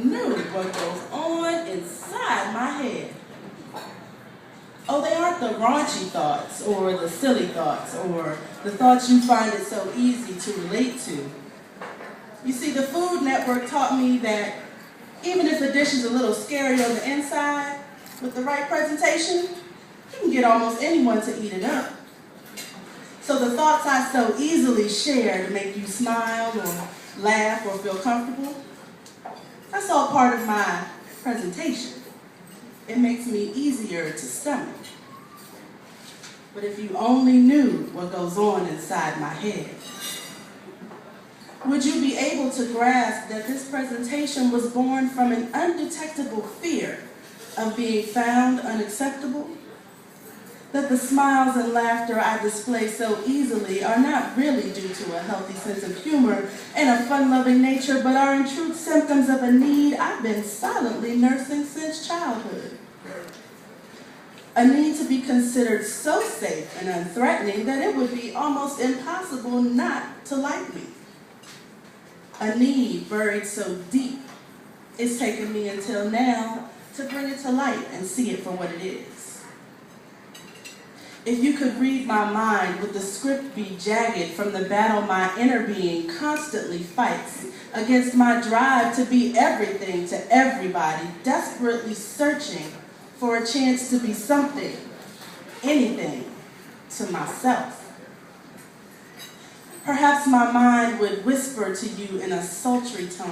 knew what goes on inside my head. Oh, they aren't the raunchy thoughts or the silly thoughts or the thoughts you find it so easy to relate to. You see, the Food Network taught me that even if a dish is a little scary on the inside, with the right presentation, you can get almost anyone to eat it up. So the thoughts I so easily share to make you smile or laugh or feel comfortable, that's all part of my presentation. It makes me easier to stomach. But if you only knew what goes on inside my head, would you be able to grasp that this presentation was born from an undetectable fear of being found unacceptable? That the smiles and laughter I display so easily are not really due to a healthy sense of humor and a fun-loving nature, but are in truth symptoms of a need I've been silently nursing since childhood. A need to be considered so safe and unthreatening that it would be almost impossible not to like me. A need buried so deep, it's taken me until now to bring it to light and see it for what it is. If you could read my mind, would the script be jagged from the battle my inner being constantly fights against my drive to be everything to everybody, desperately searching for a chance to be something, anything, to myself? Perhaps my mind would whisper to you in a sultry tone,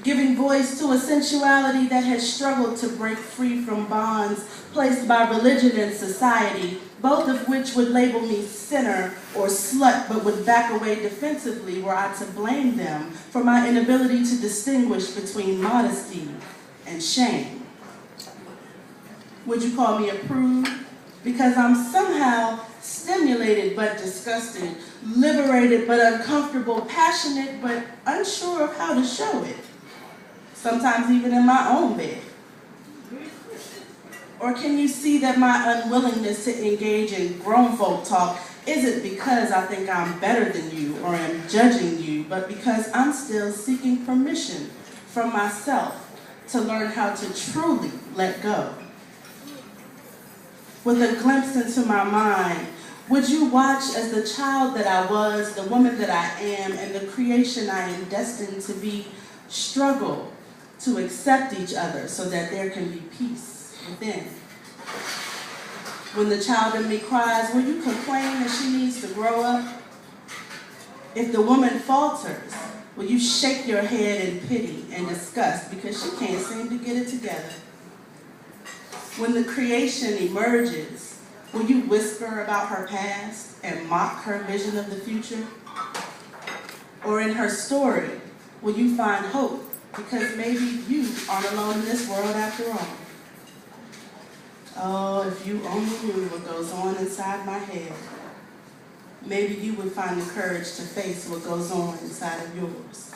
giving voice to a sensuality that has struggled to break free from bonds placed by religion and society, both of which would label me sinner or slut, but would back away defensively were I to blame them for my inability to distinguish between modesty and shame. Would you call me a prude? Because I'm somehow stimulated but disgusted, liberated but uncomfortable, passionate but unsure of how to show it, sometimes even in my own bed. Or can you see that my unwillingness to engage in grown folk talk isn't because I think I'm better than you or am judging you, but because I'm still seeking permission from myself to learn how to truly let go? With a glimpse into my mind, would you watch as the child that I was, the woman that I am, and the creation I am destined to be struggle to accept each other so that there can be peace within? When the child in me cries, will you complain that she needs to grow up? If the woman falters, will you shake your head in pity and disgust because she can't seem to get it together? When the creation emerges, will you whisper about her past and mock her vision of the future? Or in her story, will you find hope because maybe you aren't alone in this world after all? Oh, if you only knew what goes on inside my head, maybe you would find the courage to face what goes on inside of yours.